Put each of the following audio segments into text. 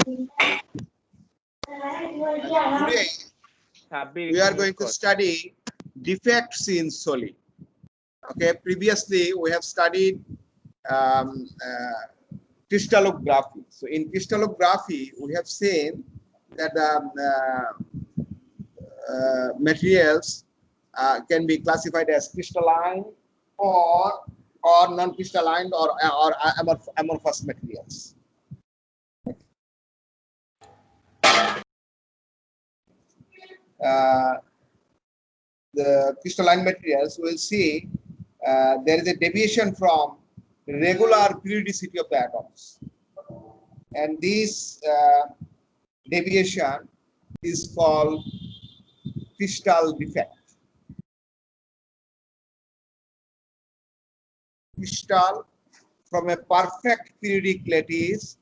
Today we are going to study defects in solid. Okay, previously we have studied crystallography. So in crystallography, we have seen that materials can be classified as crystalline or non-crystalline or amorphous materials. The crystalline materials, we'll see there is a deviation from regular periodicity of the atoms, and this deviation is called crystal defect. Crystal from a perfect periodic lattice.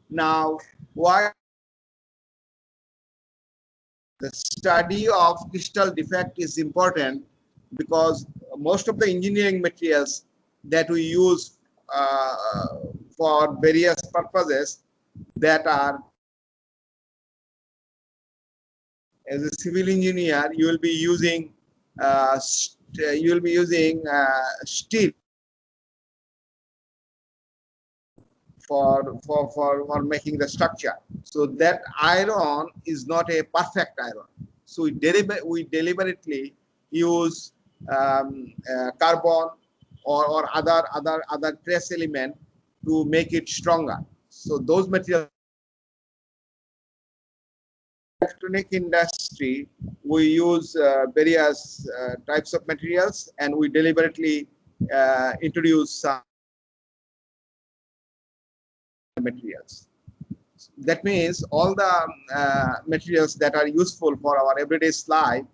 Now, why the study of crystal defect is important? Because most of the engineering materials that we use for various purposes, that are, as a civil engineer, you will be using steel for making the structure. So that iron is not a perfect iron. So we deliberately use carbon or other trace element to make it stronger. So those materials, electronic industry, we use various types of materials, and we deliberately introduce some materials. That means all the materials that are useful for our everyday life,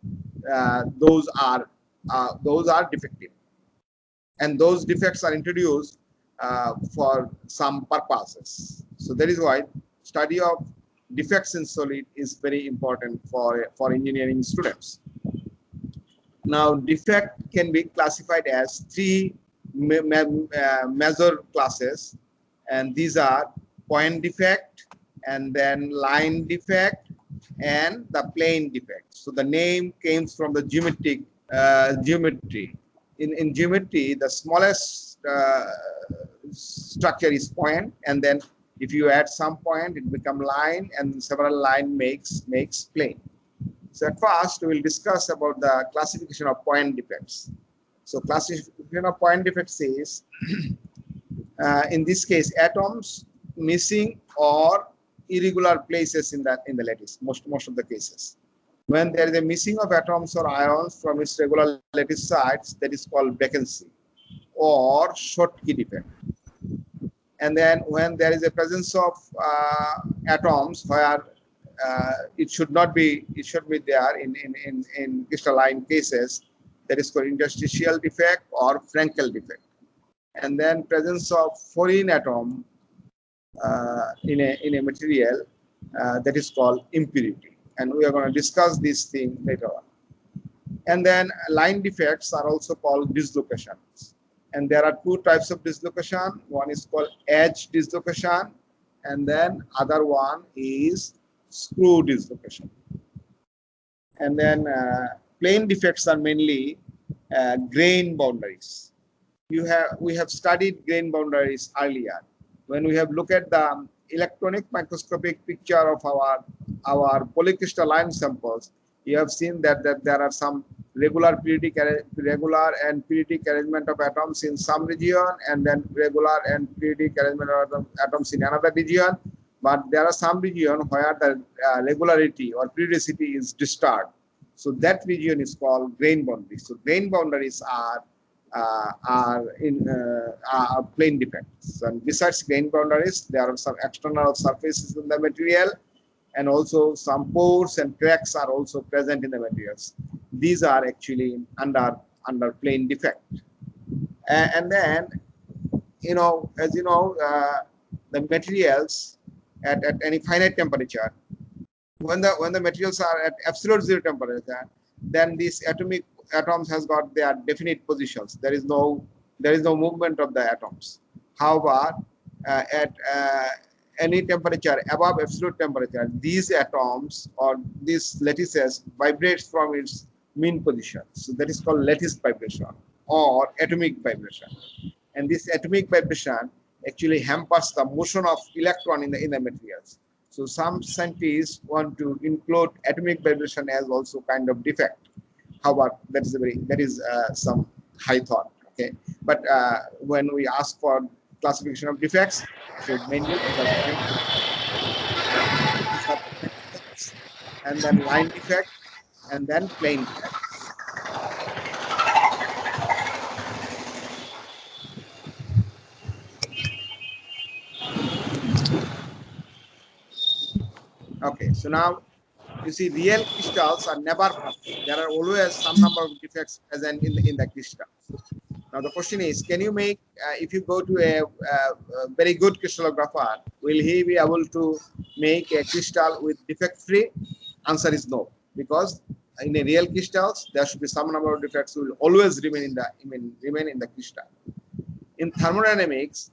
those are defective, and those defects are introduced for some purposes. So that is why study of defects in solid is very important for engineering students. Now, defect can be classified as three major classes, and these are point defect, and then line defect, and the plane defect. So the name came from the geometry. In geometry, the smallest structure is point, and then if you add some point, it becomes line, and several line makes plane. So at first, we will discuss about the classification of point defects. So classification of point defects is, in this case, atoms missing or irregular places in the lattice. Most of the cases, when there is a missing of atoms or ions from its regular lattice sites, that is called vacancy or Schottky defect. And then when there is a presence of atoms where it should not be, it should be there in crystalline cases, that is called interstitial defect or Frankel defect. And then presence of foreign atom in a material, that is called impurity. And we are going to discuss this thing later on. And then line defects are also called dislocations. And there are two types of dislocation. One is called edge dislocation, and then other one is screw dislocation. And then plane defects are mainly grain boundaries. We have studied grain boundaries earlier when we have looked at the electronic microscopic picture of our polycrystalline samples. You have seen that there are some regular and periodic arrangement of atoms in some region, and then regular and periodic arrangement of atoms in another region. But there are some region where the regularity or periodicity is disturbed. So that region is called grain boundaries. So grain boundaries are plane defects. And besides grain boundaries, there are some external surfaces in the material, and also some pores and cracks are also present in the materials. These are actually under plane defect. And then, as you know, the materials at any finite temperature, when the materials are at absolute zero temperature, then these atoms has got their definite positions. There is no movement of the atoms. However, at any temperature above absolute temperature, these atoms or these lattices vibrates from its mean position. So that is called lattice vibration or atomic vibration. And this atomic vibration actually hampers the motion of electron in the materials. So some scientists want to include atomic vibration as also kind of defect. However, that is some high thought. Okay, but when we ask for classification of defects, so mainly these are defects, and then line defect, and then plane defect. Okay, so now you see real crystals are never perfect. There are always some number of defects present in the crystal. Now the question is, can you make, if you go to a very good crystallographer, will he be able to make a crystal with defect free? Answer is no, because in a real crystals there should be some number of defects will always remain in the crystal. In thermodynamics,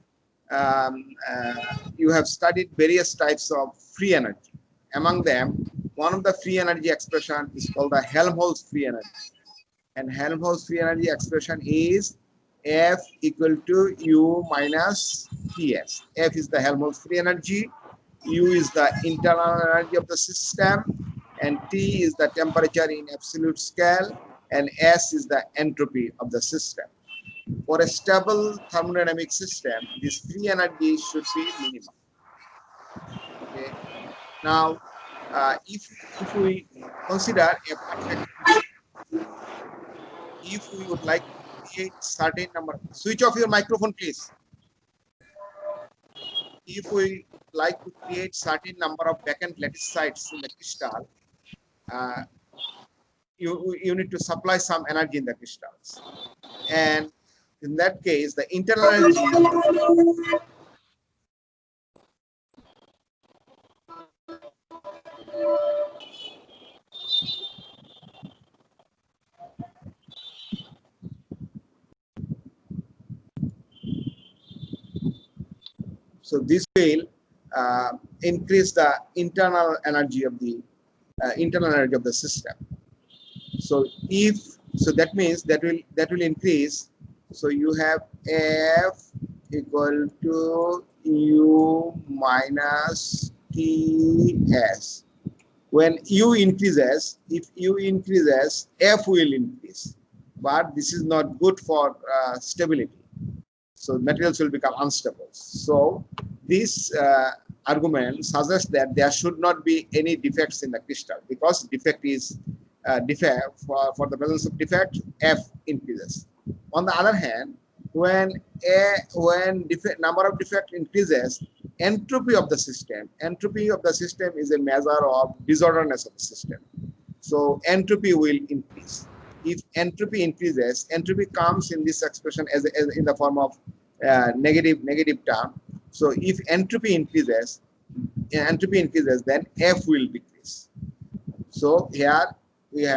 you have studied various types of free energy. Among them, one of the free energy expression is called the Helmholtz free energy. And Helmholtz free energy expression is F equal to U minus Ts. F is the Helmholtz free energy, U is the internal energy of the system, and T is the temperature in absolute scale, and S is the entropy of the system. For a stable thermodynamic system, this free energy should be minimum. Okay. Now, if we consider a perfect, if we would like to create certain number, switch off your microphone, please. If we like to create certain number of vacant lattice sites in the crystal, you need to supply some energy in the crystals, and in that case, the internal energy. So this will increase the internal energy of the system. So that means that will increase. So you have F equal to U minus Ts. When U increases, if U increases, F will increase. But this is not good for stability. So materials will become unstable. So this argument suggests that there should not be any defects in the crystal, because defect is defect for the presence of defect, F increases. On the other hand, when number of defect increases, entropy of the system is a measure of disorderness of the system. So entropy will increase. If entropy increases, entropy comes in this expression as in the form of negative term. So if entropy increases, then F will decrease. So here we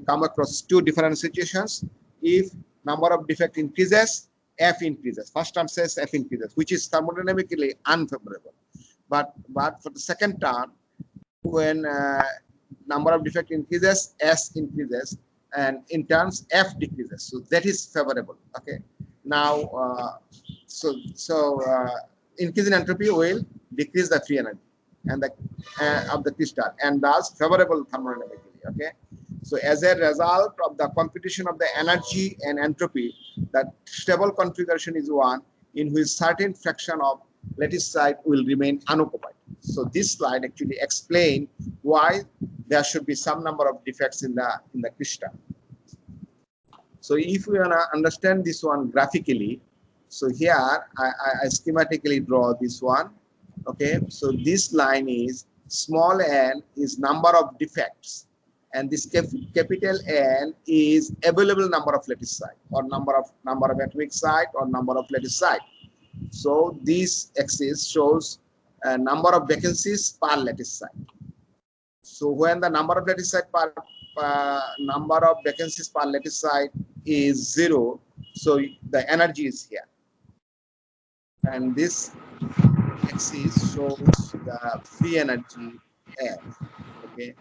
come across two different situations. If number of defect increases, F increases. First term says F increases, which is thermodynamically unfavorable. But for the second term, when number of defect increases, S increases, and in turns F decreases. So that is favorable. Okay. Now, increase in entropy will decrease the free energy and of the crystal, and thus favorable thermodynamically. Okay. So as a result of the computation of the energy and entropy, the stable configuration is one in which certain fraction of lattice site will remain unoccupied. So this slide actually explains why there should be some number of defects in the crystal. So if we want to understand this one graphically, so here I schematically draw this one. Okay, so this line is small n is number of defects, and this capital N is available number of lattice site, or number of atomic site, or number of lattice site. So this axis shows number of vacancies per lattice site. So when the number of lattice site per number of vacancies per lattice site is 0, so the energy is here. and this axis shows the free energy F. Okay.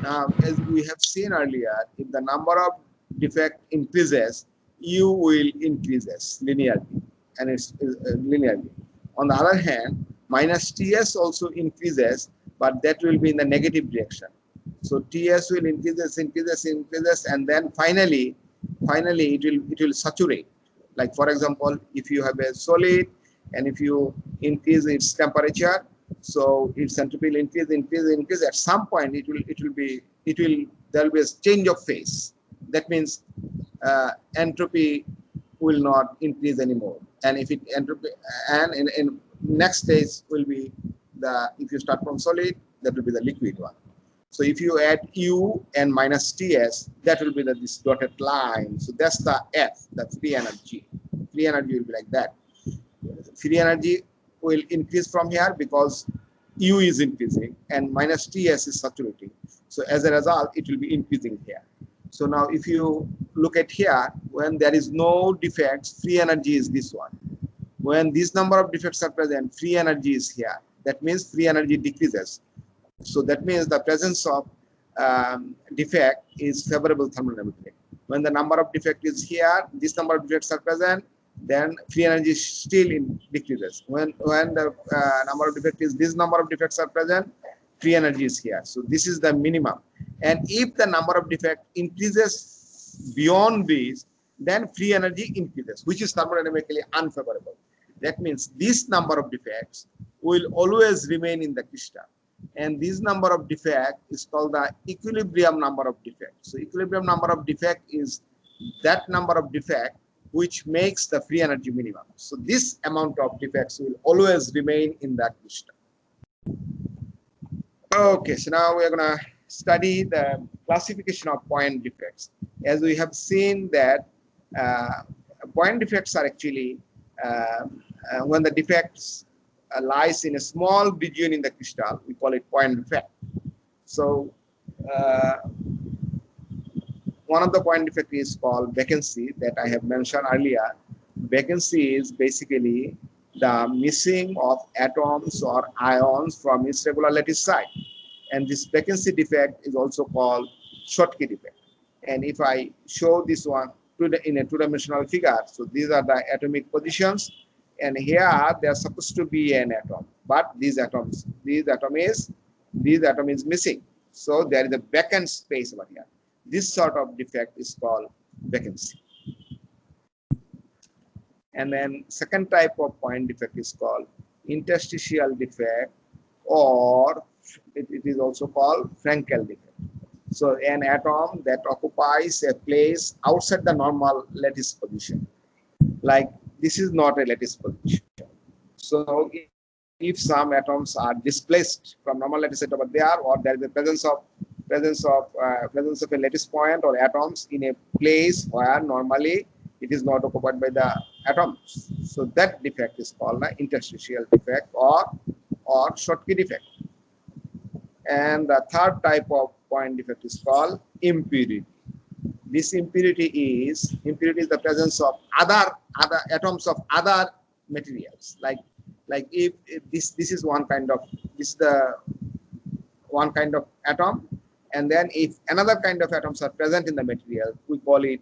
Now, as we have seen earlier, if the number of defect increases, U will increases linearly, and it's linearly. On the other hand, minus TS also increases, but that will be in the negative direction. So TS will increases, and then finally it will saturate. Like for example, if you have a solid and if you increase its temperature, so its entropy will increase. At some point, there will be a change of phase. That means entropy will not increase anymore. And if it entropy, and in next stage will be the, if you start from solid, that will be the liquid one. So if you add U and minus TS, that will be this dotted line. So that's the F, the free energy. Free energy will be like that. Free energy will increase from here because U is increasing and minus TS is saturating. So as a result, it will be increasing here. So now if you look at here, when there is no defects, free energy is this one. When this number of defects are present, free energy is here. That means free energy decreases. So that means the presence of defect is favorable thermodynamically. When the number of defect is here, this number of defects are present, then free energy still decreases. When the number of defect is this number of defects are present, free energy is here. So this is the minimum. And if the number of defect increases beyond this, then free energy increases, which is thermodynamically unfavorable. That means this number of defects will always remain in the crystal. And this number of defect is called the equilibrium number of defect. So equilibrium number of defect is that number of defect which makes the free energy minimum. So this amount of defects will always remain in that crystal. Okay, so now we are going to study the classification of point defects. As we have seen that point defects are actually when the defects lies in a small region in the crystal, we call it point defect. So one of the point defect is called vacancy that I have mentioned earlier. Vacancy is basically the missing of atoms or ions from its regular lattice site. And this vacancy defect is also called Schottky defect. And if I show this one in a two-dimensional figure, so these are the atomic positions, and here there's supposed to be an atom, but this atom is missing. So there is a vacant space over here. This sort of defect is called vacancy. And then second type of point defect is called interstitial defect, or it is also called Frankel defect. So an atom that occupies a place outside the normal lattice position. Like this is not a lattice position. So if some atoms are displaced from normal lattice set over there, or there is a presence of a lattice point or atoms in a place where normally it is not occupied by the atoms. So that defect is called the interstitial defect or Schottky defect. And the third type of point defect is called impurity. This impurity is the presence of other atoms of other materials. Like if this is one kind of atom, and then if another kind of atoms are present in the material, we call it,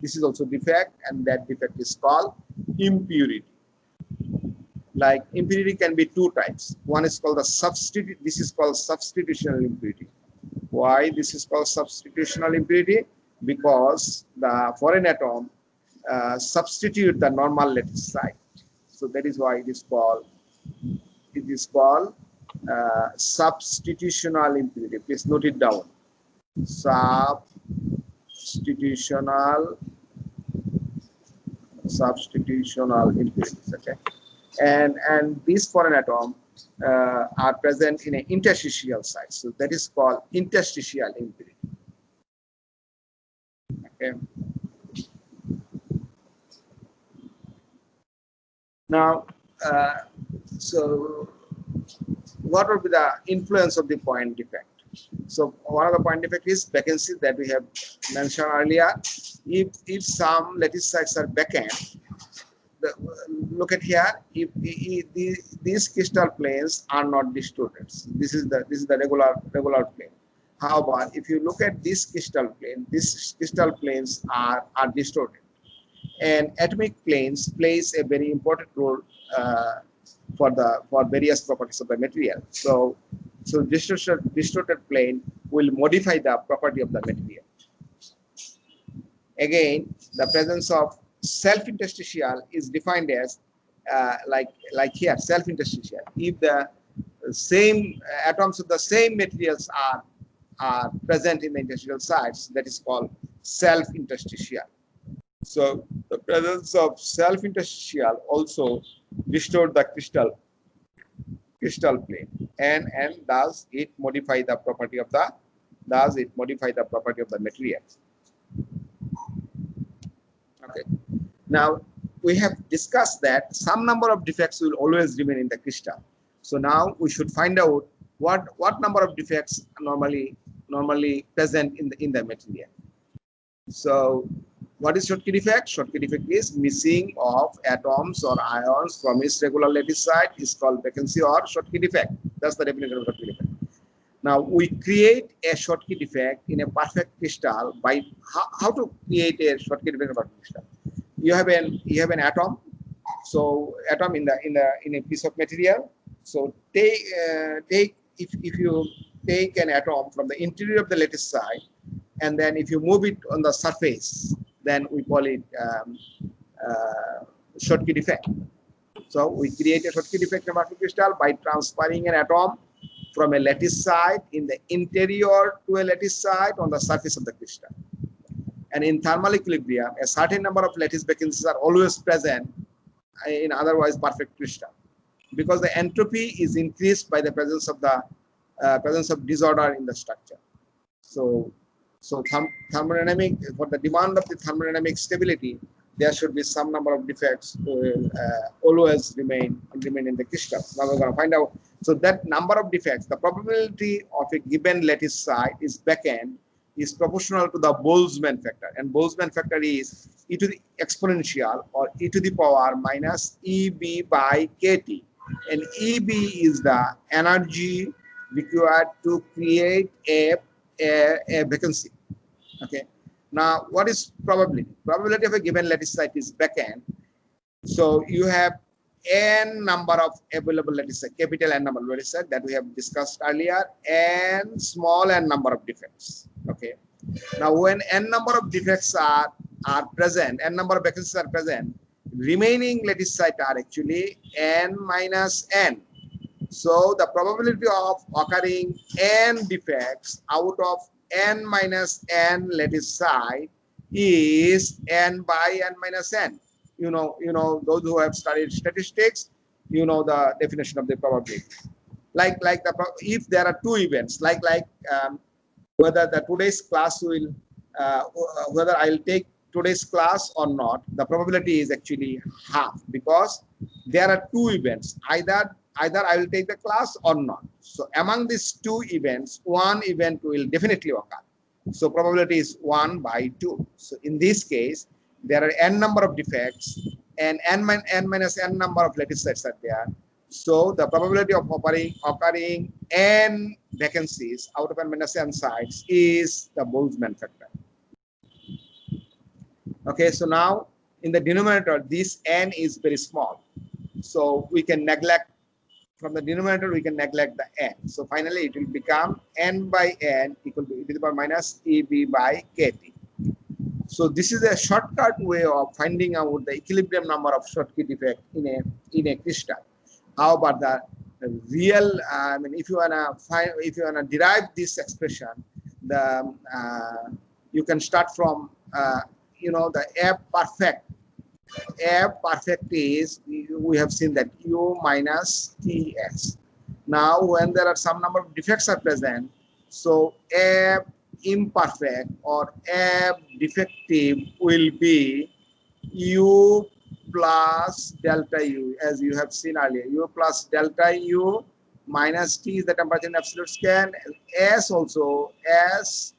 this is also defect, and that defect is called impurity. Like impurity can be two types. One is called this is called substitutional impurity. Why this is called substitutional impurity? Because the foreign atom substitute the normal lattice site. So that is why it is called substitutional impurity. Please note it down. Substitutional impurities. Okay, and these foreign atoms are present in an interstitial site. So that is called interstitial impurity. Okay. Now, so what would be the influence of the point defect? So one of the point defect is vacancy that we have mentioned earlier. If some lattice sites are vacant, look at here. If these crystal planes are not distorted, this is the regular plane. How about if you look at this crystal plane? These crystal planes are distorted, and atomic planes plays a very important role for various properties of the material. So distorted plane will modify the property of the material. Again, the presence of self-interstitial is defined as like here, self-interstitial. If the same atoms of the same materials are present in the interstitial sites, that is called self-interstitial. So the presence of self-interstitial also distort the crystal plane, and does it modify the property of the material. Okay. Now we have discussed that some number of defects will always remain in the crystal. So now we should find out what number of defects are normally present in the material. So what is Schottky defect? Schottky defect is missing of atoms or ions from its regular lattice site is called vacancy or Schottky defect. That's the definition of Schottky defect. Now we create a Schottky defect in a perfect crystal by how to create a Schottky defect in a perfect crystal. You have an atom. So atom in a piece of material. So if you take an atom from the interior of the lattice site, and then if you move it on the surface, then we call it Schottky defect. So we create a Schottky defect in a perfect crystal by transferring an atom from a lattice site in the interior to a lattice site on the surface of the crystal. And in thermal equilibrium, a certain number of lattice vacancies are always present in otherwise perfect crystal, because the entropy is increased by the presence of disorder in the structure. So thermodynamic, for the demand of the thermodynamic stability, there should be some number of defects will always remain in the crystal. Now we're going to find out. So that number of defects, the probability of a given lattice site is backend is proportional to the Boltzmann factor, and Boltzmann factor is e to the exponential or e to the power minus EB by KT, and EB is the energy required to create a vacancy. Okay. Now, what is probability? Probability of a given lattice site is backend. So you have n number of available lattice site, capital N number of lattice site that we have discussed earlier, and small n number of defects. Okay. Now, when n number of defects are present, n number of vacancies are present, remaining lattice site are actually n minus n. So the probability of occurring n defects out of n minus n lattice site is n by n minus n. You know those who have studied statistics, you know the definition of the probability. Like if there are two events, whether the today's class will whether I'll take today's class or not, the probability is actually half, because there are two events. Either I will take the class or not. So among these two events, one event will definitely occur. So probability is 1 by 2. So in this case, there are n number of defects and n minus n number of lattice sites are there. So the probability of occurring n vacancies out of n minus n sites is the Boltzmann factor. Okay, so now in the denominator, this n is very small. So we can neglect, from the denominator, we can neglect the n. So finally, it will become n by n equal to e to the power minus EB by KT. So this is a shortcut way of finding out the equilibrium number of Schottky defect in a crystal. How about the real? I mean, if you wanna derive this expression, you can start from the F perfect. F perfect is, we have seen that U minus TS. Now, when there are some number of defects are present, so F imperfect or F defective will be U plus delta U, as you have seen earlier. U plus delta U minus T is the temperature in absolute scan. S also S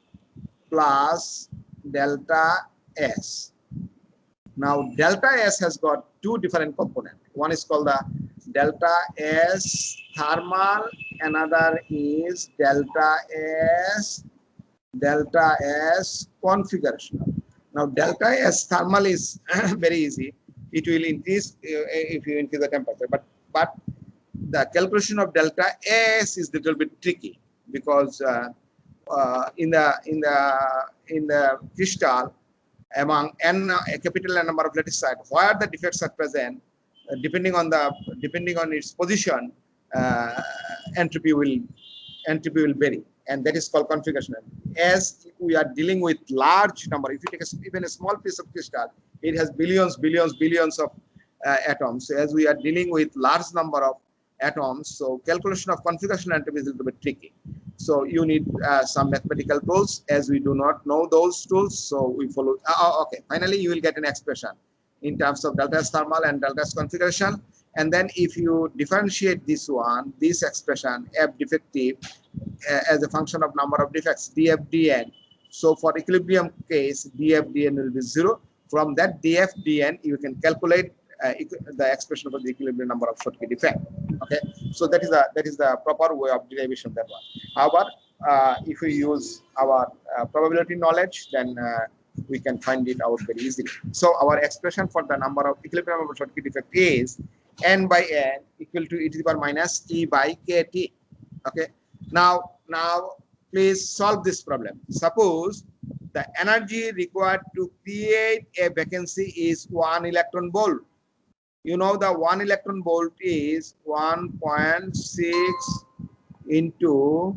plus delta S. Now delta S has got two different components. One is called the delta S thermal, another is delta S configurational. Now delta S thermal is very easy. It will increase if you increase the temperature, but the calculation of delta S is a little bit tricky, because in the crystal, among n a capital N number of lattice site, where the defects are present, depending on its position, entropy will vary, and that is called configuration. As we are dealing with large number, if you take even a small piece of crystal, it has billions of atoms. So as we are dealing with large number of atoms, so calculation of configuration entropy is a little bit tricky. So you need some mathematical tools. As we do not know those tools, so we follow. Okay, finally you will get an expression in terms of delta S thermal and delta S configuration. And then if you differentiate this expression F defective as a function of number of defects, df/dn. So for equilibrium case, df/dn will be 0. From that df/dn, you can calculate the expression for the equilibrium number of Schottky defect. Okay, so that is the proper way of derivation of that one. However, if we use our probability knowledge, then we can find it out very easily. So our expression for the number of equilibrium number of Schottky defect is n by n equal to e to the power minus e by kt. Okay. Now please solve this problem. Suppose the energy required to create a vacancy is 1 electron volt. You know the 1 electron volt is 1.6 into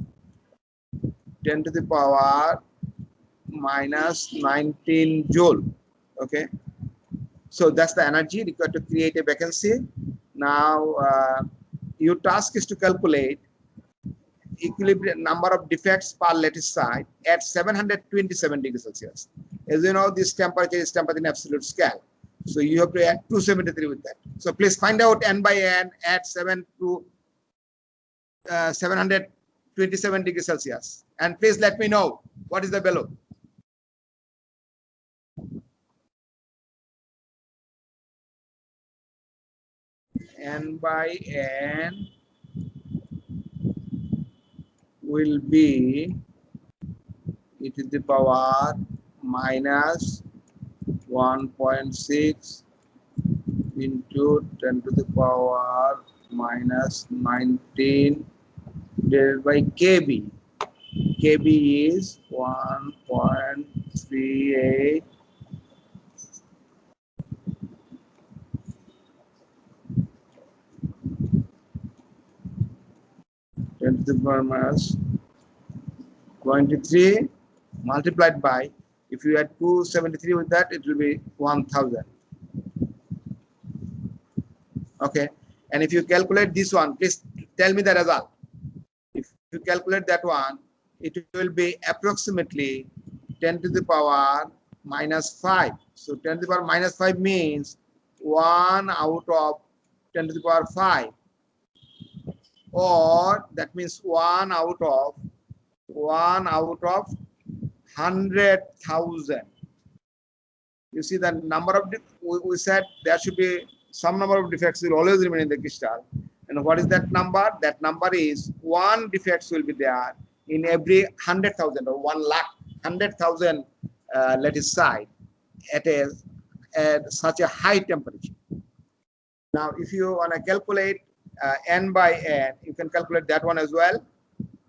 10 to the power minus 19 joule. Okay. So that's the energy required to create a vacancy. Now your task is to calculate equilibrium number of defects per lattice site at 727 degrees Celsius. As you know, this temperature is temperature in absolute scale. So you have to add 273 with that. So please find out n by n at 727 degrees Celsius. And please let me know what is the value. N by n will be e to the power minus 1.6 into 10 to the power minus 19 divided by kb. kb is 1.38 10 to the power minus 23 multiplied by, if you add 273 with that, it will be 1000. Okay, and if you calculate this one, please tell me the result. If you calculate that one, it will be approximately 10 to the power minus 5. So 10 to the power minus 5 means 1 out of 10 to the power 5, or that means 1 out of 100,000. You see the number of, we said there should be some number of defects will always remain in the crystal. And what is that number? That number is 1 defects will be there in every 100,000 or 1 lakh, 100,000 lattice site at such a high temperature. Now, if you want to calculate n by n, you can calculate that one as well.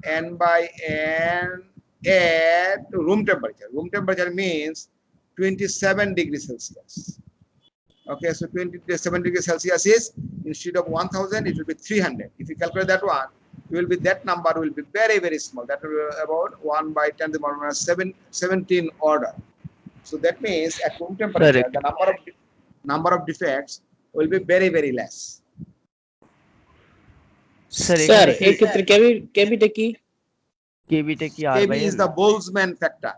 N by n at room temperature. Room temperature means 27 degrees Celsius. Okay, so 27 degrees Celsius is, instead of 1000, it will be 300. If you calculate that one, that number will be very, very small. That will be about 1 by 10 to the minus 17 order. So that means at room temperature, the number of defects will be very, very less. Sir, KB is the Boltzmann factor.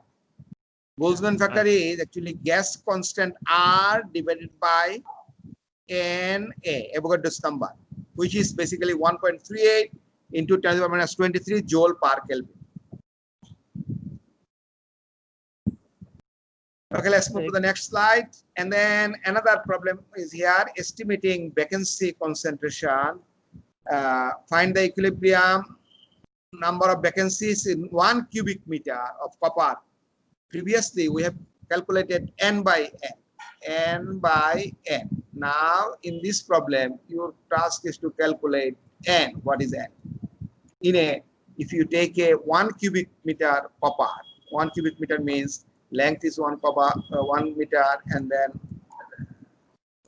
Boltzmann factor is actually gas constant R divided by Na, Avogadro's number, which is basically 1.38 into 10 to the minus 23 joule per Kelvin. Okay, let's move to the next slide. And then another problem is here, estimating vacancy concentration. Find the equilibrium number of vacancies in 1 cubic meter of copper. Previously, we have calculated N by N. N by N. Now, in this problem, your task is to calculate N. What is N? If you take a 1 cubic meter copper, 1 cubic meter means length is 1 meter, and then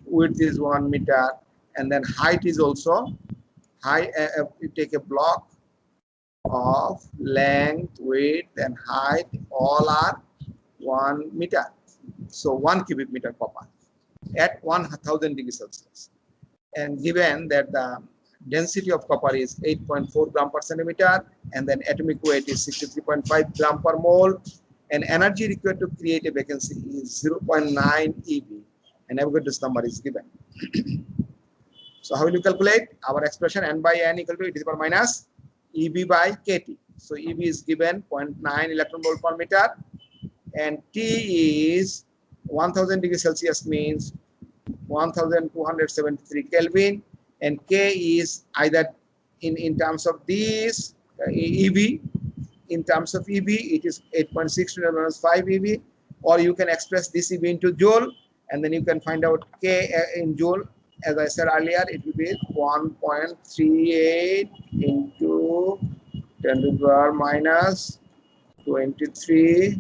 width is 1 meter, and then height is also height. You take a block of length, width, and height, all are 1 meter. So 1 cubic meter copper at 1000 degrees Celsius. And given that the density of copper is 8.4 gram per centimeter, and then atomic weight is 63.5 gram per mole, and energy required to create a vacancy is 0.9 eV, and Avogadro's number is given. So how will you calculate? Our expression N by N equal to e to the power minus EV by KT. So EV is given 0.9 electron volt per meter, and T is 1000 degrees Celsius means 1273 Kelvin, and K is either in terms of this EV. In terms of EV, it is 8.6 to the minus 5 EV, or you can express this EV into joule, and then you can find out K in joule. As I said earlier, it will be 1.38 into 10 to the power minus 23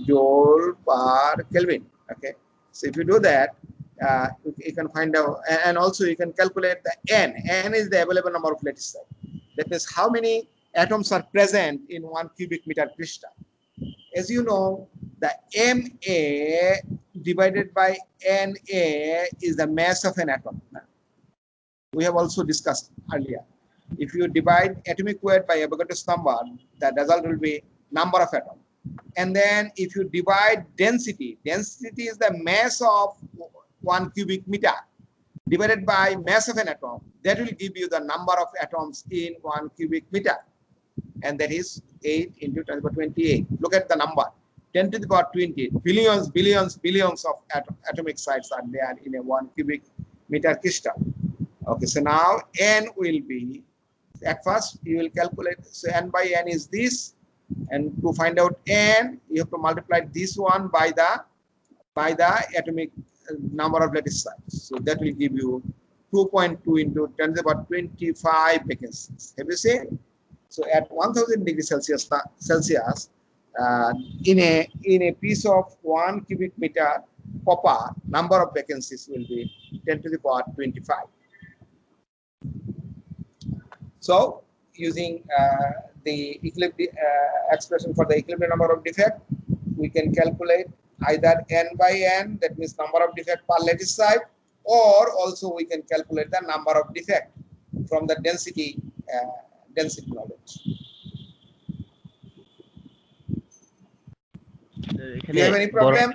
joule per Kelvin. Okay, so if you do that, you can find out, and also you can calculate the N. N is the available number of lattice sites. That means how many atoms are present in 1 cubic meter crystal. As you know, the MA divided by NA is the mass of an atom. We have also discussed earlier. If you divide atomic weight by Avogadro's number, the result will be number of atoms. And then if you divide density, density is the mass of 1 cubic meter divided by mass of an atom, that will give you the number of atoms in 1 cubic meter. And that is 8 into 10 to the power 28. Look at the number, 10 to the power 28. Billions of atomic sites are there in a 1 cubic meter crystal. Okay, so now N will be, at first you will calculate, so N by N is this, and to find out N, you have to multiply this one by the atomic number of lattice sites. So that will give you 2.2 into 10 to the power 25 vacancies. Have you seen? So at 1000 degrees Celsius, in a piece of 1 cubic meter copper, number of vacancies will be 10 to the power 25. So using the expression for the equilibrium number of defect, we can calculate either N by N, that means number of defect per lattice site, or also we can calculate the number of defect from the density knowledge. Do you have any problem?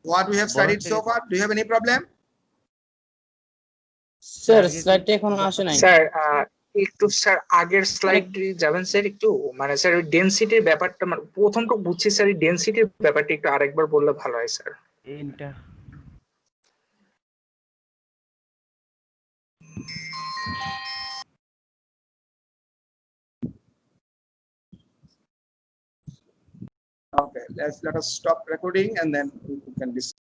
What we have studied so far? Do you have any problem? Sir, slide এখন আসে নাই। Sir একটু sir আগের স্লাইডে যাবেন sir, একটু মানে sir ডেনসিটির ব্যাপারটা মানে প্রথমটা বুঝছি স্যার, এই ডেনসিটির ব্যাপারটা একটু আরেকবার বললে ভালো হয় স্যার। এইটা Okay, let us stop recording and then we can discuss.